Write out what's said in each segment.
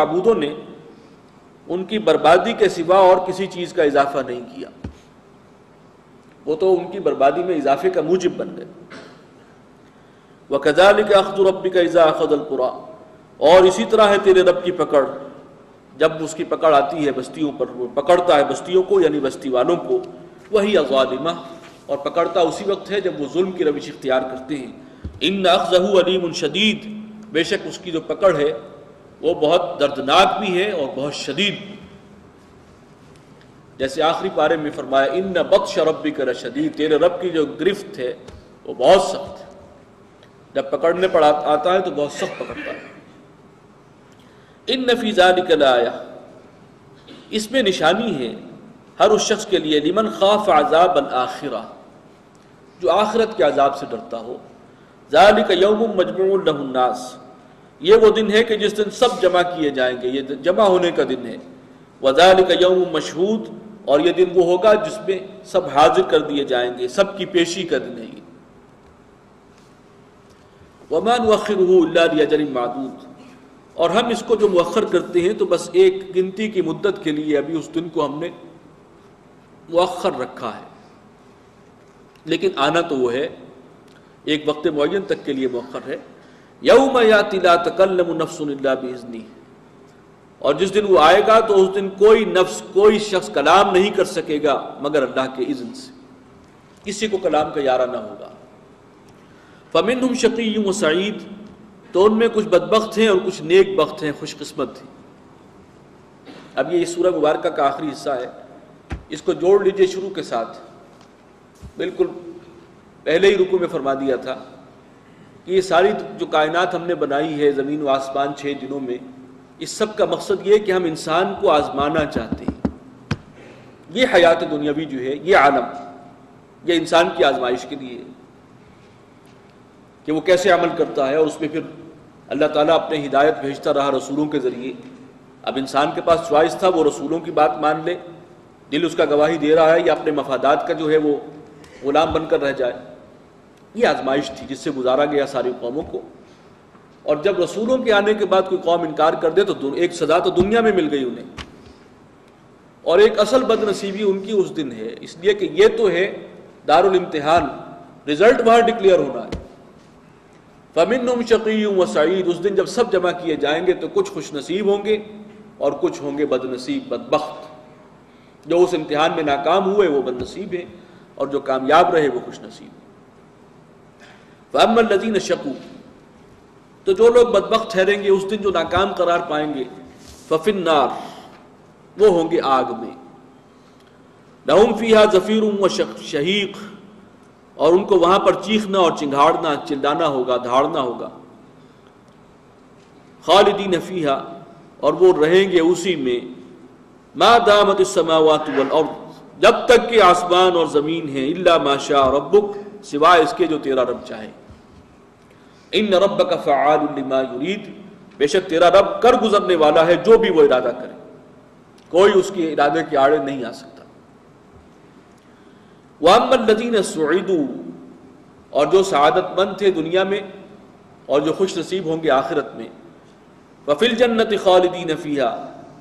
معبودوں نے ان کی بربادی کے سوا اور کسی چیز کا اضافہ نہیں کیا، وہ تو ان کی بربادی میں اضافے کا موجب بن گئے۔ وَكَذَلِكَ أَخْذُ رَبِّكَ إِذَا أَخَذَ الْقُرَىٰ، اور اسی طرح ہے تیرے رب کی پکڑ جب اس کی پکڑ آتی ہے بستیوں پر، وہ پکڑتا ہے بستیوں کو یعنی بستی والوں کو، وہی ظالمہ، اور پکڑتا اسی وقت ہے جب وہ ظلم کی روش اختیار کرتے ہیں۔ إِنَّ أَخْذَهُ أَلِيمٌ شَدِيدٌ، بے شک اس کی جو پکڑ ہے وہ بہت دردناک بھی ہے اور بہت شدید، جیسے آخری پارے میں فرمایا إِنَّ بَطْشَ رَبِّكَ لَشَدِيدٌ، تیرے رب کی جو گرفت ہے وہ بہت سخت ہے، جب پکڑنے پر آتا ہے تو بہت سخت پکڑتا ہے۔ إِنَّ فِي ذَلِكَ لَآیَةً، اس میں نشانی ہے ہر اس شخص کے لیے، لمن خاف عذاب الآخرہ، جو آخرت کے عذاب سے ڈرتا ہو۔ ذَلِكَ يَوْمٌ مَجْمُوعٌ لَهُ النَّاسُ، یہ وہ دن ہے کہ جس دن سب جمع کیے جائیں گے، یہ جمع ہونے کا دن ہے۔ وَذَلِكَ يَوْمٌ مَشْهُودٌ، اور یہ دن وہ ہوگا جس میں سب حاضر کر دیے جائیں گے، سب کی پیشی کا دن ہے یہ۔ وَمَا نُؤَخِّرُهُ إِلَّا لِأَجَلٍ مَّعْدُودٍ، اور ہم اس کو جو مؤخر کرتے ہیں تو بس ایک گنتی کی مدت کے لیے، ابھی اس دن کو ہم نے مؤخر رکھا ہے، لیکن آنا تو وہ ہے، ایک وقت معین تک کے لیے مؤخر ہے۔ یوم یاتی لا تکلم نفس الا باذنہ، اور جس دن وہ آئے گا تو اس دن کوئی نفس، کوئی شخص کلام نہیں کر سکے گا مگر اللہ کے اذن سے، کسی کو کلام کا یارہ نہ ہوگا۔ فمنہم شقی و سعید، تو ان میں کچھ بدبخت ہیں اور کچھ نیک بخت ہیں، خوش قسمت ہیں۔ اب یہ سورہ مبارکہ کا آخری حصہ ہے، اس کو جوڑ لیجئے شروع کے ساتھ، بالکل پہلے ہی رکوع میں فرما دیا تھا کہ یہ ساری جو کائنات ہم نے بنائی ہے زمین و آسمان 6 دنوں میں، اس سب کا مقصد یہ کہ ہم انسان کو آزمانا چاہتے ہیں۔ یہ حیات دنیاوی جو ہے، یہ عالم، یہ انسان کی آزمائش کے لیے ہے کہ وہ کیسے عمل کرتا ہے، اور اس میں پھر اللہ تعالیٰ اپنے ہدایت بھیجتا رہا رسولوں کے ذریعے۔ اب انسان کے پاس چوائس تھا، وہ رسولوں کی بات مان لے، دل اس کا گواہی دے رہا ہے، یا اپنے مفادات کا جو ہے وہ غلام بن کر رہ جائے۔ یہ آزمائش تھی جس سے گزارا گیا ساری قوموں کو، اور جب رسولوں کے آنے کے بعد کوئی قوم انکار کر دے تو ایک سزا تو دنیا میں مل گئی انہیں، اور ایک اصل بد نصیبی ان کی اس دن ہے، اس لیے کہ یہ تو ہے دارالامتحان، رزلٹ وہاں ڈکلیئر ہونا ہے۔ فَمِنْهُمْ شَقِيٌّ وَسَعِيدٌ، اس دن جب سب جمع کیے جائیں گے تو کچھ خوش نصیب ہوں گے اور کچھ ہوں گے بد نصیب، بدبخت۔ جو اس امتحان میں ناکام ہوئے وہ بد نصیب ہیں، اور جو کامیاب رہے وہ خوش نصیب۔ فَأَمَّا الَّذِينَ شَقُوا، تو جو لوگ بدبخت ٹھہریں گے اس دن، جو ناکام قرار پائیں گے، فَفِي النَّارِ، وہ ہوں گے آگ میں، لَهُمْ فِيهَا زَفِيرٌ وَشَهِيقٌ، اور ان کو وہاں پر چیخنا اور چنگھاڑنا، چلانا ہوگا، دھاڑنا ہوگا۔ خالدین فیہا، اور وہ رہیں گے اسی میں، ما دامت السماوات والارض، جب تک کہ آسمان اور زمین ہیں، الا ما شاء ربک، سوائے اس کے جو تیرا رب چاہے۔ ان ربک فعال لما یرید، بے شک تیرا رب کر گزرنے والا ہے جو بھی وہ ارادہ کرے، کوئی اس کے ارادے کے آڑے نہیں آ سکتا۔ وَأَمَّا الَّذِينَ سُعِدُوا، اور جو سعادت مند تھے دنیا میں اور جو خوش نصیب ہوں گے آخرت میں، وَفِي الْجَنَّةِ خَالِدِينَ فِيهَا،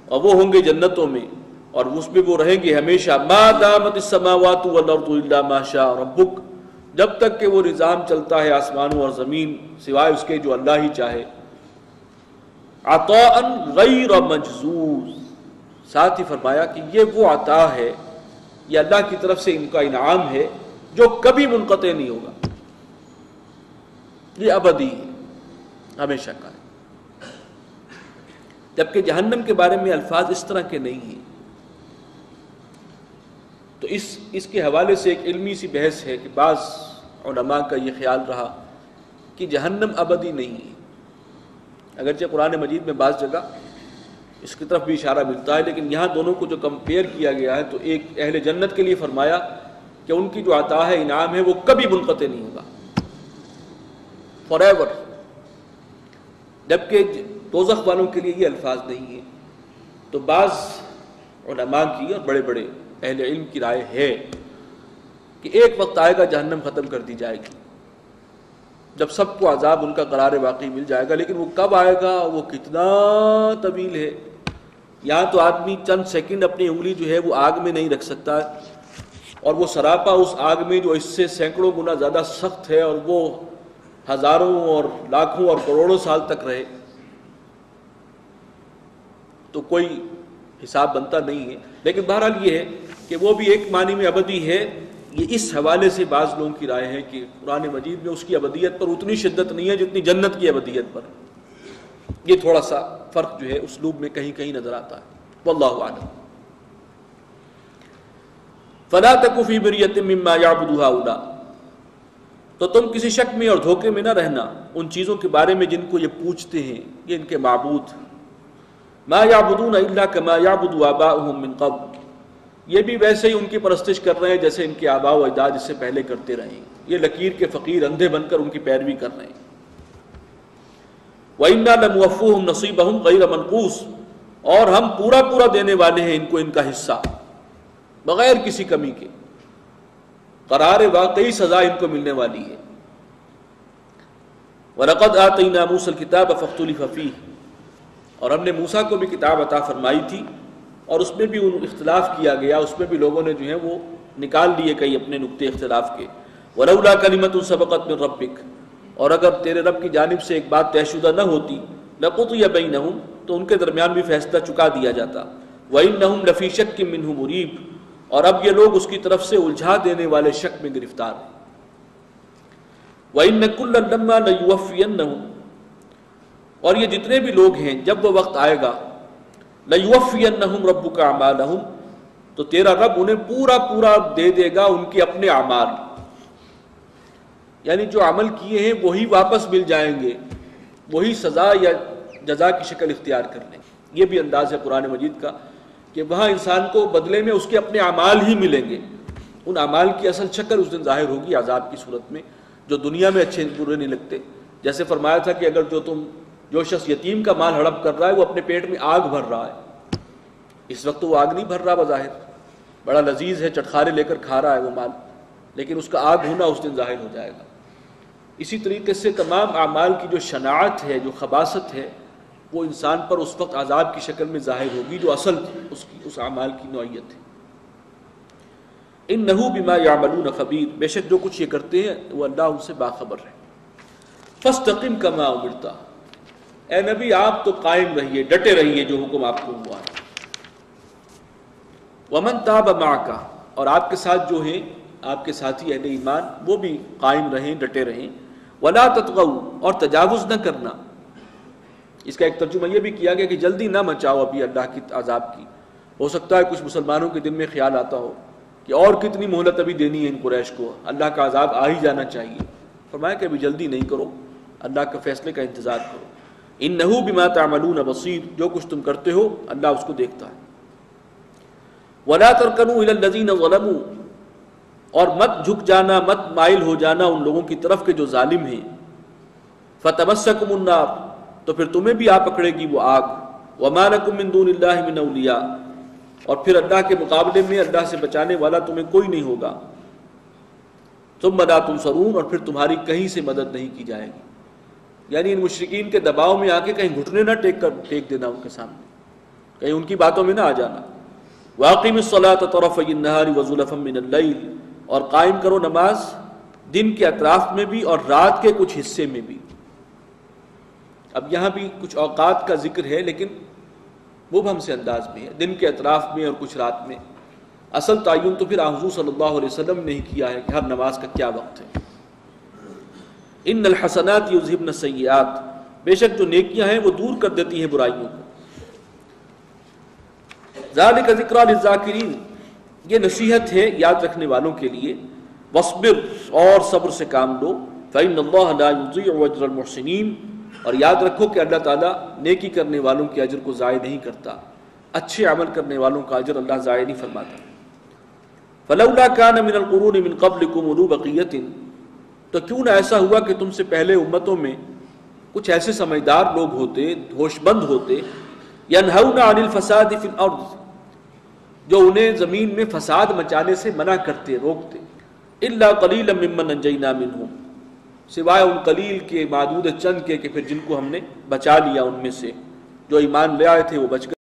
اور وہ ہوں گے جنتوں میں اور اس میں وہ رہیں گے ہمیشہ، مَا دَامَتِ السَّمَاوَاتُ وَالْأَرْضُ إِلَّا مَا شَاءَ رَبُّكَ، جب تک کہ وہ نظام چلتا ہے آسمانوں اور زمین، سوائے اس کے جو اللہ ہی چاہے۔ عَطَاءً غَيْرَ مَجْزُوزٍ، ساتھ ہی فرمایا کہ یہ وہ عطا ہے، یہ اللہ کی طرف سے ان کا انعام ہے جو کبھی منقطع نہیں ہوگا، یہ ابدی ہے، ہمیشہ کا ہے۔ جبکہ جہنم کے بارے میں الفاظ اس طرح کے نہیں ہیں، تو اس کے حوالے سے ایک علمی سی بحث ہے کہ بعض علماء کا یہ خیال رہا کہ جہنم ابدی نہیں ہے، اگرچہ قرآن مجید میں بعض جگہ اس کی طرف بھی اشارہ ملتا ہے، لیکن یہاں دونوں کو جو کمپیئر کیا گیا ہے تو ایک اہل جنت کے لیے فرمایا کہ ان کی جو عطا ہے، انعام ہے، وہ کبھی منقطع نہیں ہوگا، فار ایور، جبکہ دوزخ والوں کے لیے یہ الفاظ نہیں ہیں۔ تو بعض علماء کی اور بڑے بڑے اہل علم کی رائے ہے کہ ایک وقت آئے گا جہنم ختم کر دی جائے گی، جب سب کو عذاب ان کا قرار واقعی مل جائے گا، لیکن وہ کب آئے گا، وہ کتنا طویل ہے۔ یہاں تو آدمی چند سیکنڈ اپنی انگلی جو ہے وہ آگ میں نہیں رکھ سکتا، اور وہ سراپا اس آگ میں جو اس سے سینکڑوں گنا زیادہ سخت ہے، اور وہ ہزاروں اور لاکھوں اور کروڑوں سال تک رہے، تو کوئی حساب بنتا نہیں ہے۔ لیکن بہرحال یہ ہے کہ وہ بھی ایک معنی میں ابدی ہے۔ یہ اس حوالے سے بعض لوگوں کی رائے ہے کہ قرآن مجید میں اس کی ابدیت پر اتنی شدت نہیں ہے جتنی جنت کی ابدیت پر۔ یہ تھوڑا سا فرق جو ہے اسلوب میں کہیں کہیں نظر آتا ہے، واللہ اعلم۔ فلا تک فی مریۃ مما یعبد ہؤلاء، تو تم کسی شک میں اور دھوکے میں نہ رہنا ان چیزوں کے بارے میں جن کو یہ پوچھتے ہیں، یہ ان کے معبود۔ ما یعبدون الا کما یعبد آباؤہم من قبل، یہ بھی ویسے ہی ان کی پرستش کر رہے ہیں جیسے ان کے آباء و اجداد اس سے پہلے کرتے رہے ہیں۔ یہ لکیر کے فقیر اندھے بن کر ان کی پیروی کر رہے ہیں۔ وَإِنَّا لَمُوَفُّوهُمْ نَصِيبَهُمْ غَيْرَ مَنْقُوصٍ، اور ہم پورا پورا دینے والے ہیں ان کو ان کا حصہ بغیر کسی کمی کے، قرار واقعی سزا ان کو ملنے والی ہے۔ وَلَقَدْ آتَيْنَا مُوسَى الْكِتَابَ فَاخْتُلِفَ فِيهِ، اور ہم نے موسیٰ کو بھی کتاب عطا فرمائی تھی اور اس میں بھی اختلاف کیا گیا، اس میں بھی لوگوں نے جو ہے وہ نکال لیے کئی اپنے نقطے اختلاف کے۔ وَلَوْلَا كَلِمَةٌ سَبَقَتْ مِنْ رَبِّكَ، اور اگر تیرے رب کی جانب سے ایک بات طے شدہ نہ ہوتی، لَقُضِيَ بَيْنَهُمْ، تو ان کے درمیان بھی فیصلہ چکا دیا جاتا۔ وَإِنَّهُمْ لَفِي شَكٍّ مِّنْهُ مُرِيبٍ، اور اب یہ لوگ اس کی طرف سے الجھا دینے والے شک میں گرفتار ہیں۔ وَإِنَّ كُلًّا لَمَّا لَيُوَفِّيَنَّهُمْ، اور یہ جتنے بھی لوگ ہیں جب وہ وقت آئے گا، لَيُوَفِّيَنَّهُمْ رَبُّكَ أَعْمَالَهُمْ، تو تیرا رب انہیں پورا پورا دے دے گا ان کے اپنے اعمال، یعنی جو عمل کیے ہیں وہی واپس مل جائیں گے، وہی سزا یا جزا کی شکل اختیار کر لیں۔ یہ بھی انداز ہے قرآن مجید کا کہ وہاں انسان کو بدلے میں اس کے اپنے اعمال ہی ملیں گے، ان اعمال کی اصل شکل اس دن ظاہر ہوگی عذاب کی صورت میں، جو دنیا میں اچھے برے نہیں لگتے۔ جیسے فرمایا تھا کہ اگر جو شخص یتیم کا مال ہڑپ کر رہا ہے وہ اپنے پیٹ میں آگ بھر رہا ہے، اس وقت وہ آگ نہیں بھر رہا بظاہر، بڑا لذیذ ہے، چٹخارے لے کر کھا رہا ہے وہ مال، لیکن اس کا آگ ہونا اس دن ظاہر ہو جائے گا۔ اسی طریقے سے تمام اعمال کی جو شناعت ہے، جو خباثت ہے، وہ انسان پر اس وقت عذاب کی شکل میں ظاہر ہوگی، جو اصل اس اعمال کی نوعیت ہے۔ انہ بما یعملون خبیر، بے شک جو کچھ یہ کرتے ہیں وہ اللہ ان سے باخبر ہے۔ فاستقم کما امرت، اے نبی آپ تو قائم رہیے، ڈٹے رہیے جو حکم آپ کو ہوا ہے۔ ومن تاب معک، اور آپ کے ساتھ جو ہیں آپ کے ساتھی اہل ایمان وہ بھی قائم رہیں، ڈٹے رہیں۔ ولا تطغوا، اور تجاوز نہ کرنا۔ اس کا ایک ترجمہ یہ بھی کیا گیا کہ جلدی نہ مچاؤ ابھی اللہ کی عذاب کی۔ ہو سکتا ہے کچھ مسلمانوں کے دل میں خیال آتا ہو کہ اور کتنی مہلت ابھی دینی ہے ان قریش کو، اللہ کا عذاب آ ہی جانا چاہیے۔ فرمایا کہ ابھی جلدی نہیں کرو، اللہ کے فیصلے کا انتظار کرو۔ انہ بما تعملون بصیر، جو کچھ تم کرتے ہو اللہ اس کو دیکھتا ہے۔ ولا ترکنوا الی الذین ظلموا، اور مت جھک جانا، مت مائل ہو جانا ان لوگوں کی طرف کے جو ظالم ہیں۔ فتمسکم النار، تو پھر تمہیں بھی آ پکڑے گی وہ آگ۔ وما لکم من دون اللہ من اولیاء، اور پھر اللہ کے مقابلے میں اللہ سے بچانے والا تمہیں کوئی نہیں ہوگا۔ ثم لا تنصرون، اور پھر تمہاری کہیں سے مدد نہیں کی جائے گی، یعنی ان مشرکین کے دباؤ میں آ کے کہیں گھٹنے نہ ٹیک دینا ان کے سامنے، کہیں ان کی باتوں میں نہ آ جانا۔ واقم الصلاۃ طرفی النہار وزلفا من اللیل، اور قائم کرو نماز دن کے اطراف میں بھی اور رات کے کچھ حصے میں بھی۔ اب یہاں بھی کچھ اوقات کا ذکر ہے لیکن مبہم سے انداز میں ہے، دن کے اطراف میں اور کچھ رات میں۔ اصل تعین تو پھر حضور صلی اللہ علیہ وسلم نے ہی کیا ہے کہ ہر نماز کا کیا وقت ہے۔ ان الحسنات یذہبن السیئات، بے شک جو نیکیاں ہیں وہ دور کر دیتی ہیں برائیوں کو۔ ذالک ذکریٰ للذاکرین، یہ نصیحت ہے یاد رکھنے والوں کے لیے۔ واصبر، اور صبر سے کام لو۔ فإن اللہ لا یضیع اجر المحسنین، اور یاد رکھو کہ اللہ تعالیٰ نیکی کرنے والوں کے اجر کو ضائع نہیں کرتا، اچھے عمل کرنے والوں کا اجر اللہ ضائع نہیں فرماتا۔ فلولا کان من القرون من قبلکم اولو بقیۃ، تو کیوں نہ ایسا ہوا کہ تم سے پہلے امتوں میں کچھ ایسے سمجھدار لوگ ہوتے، ہوش بند ہوتے، ینہون عن الفساد فی الارض، جو انہیں زمین میں فساد مچانے سے منع کرتے، روکتے۔ الا قلیلا ممن انجینا منہم، سوائے ان قلیل کے معدود چند کے کہ پھر جن کو ہم نے بچا لیا ان میں سے جو ایمان لے آئے تھے وہ بچ گئے.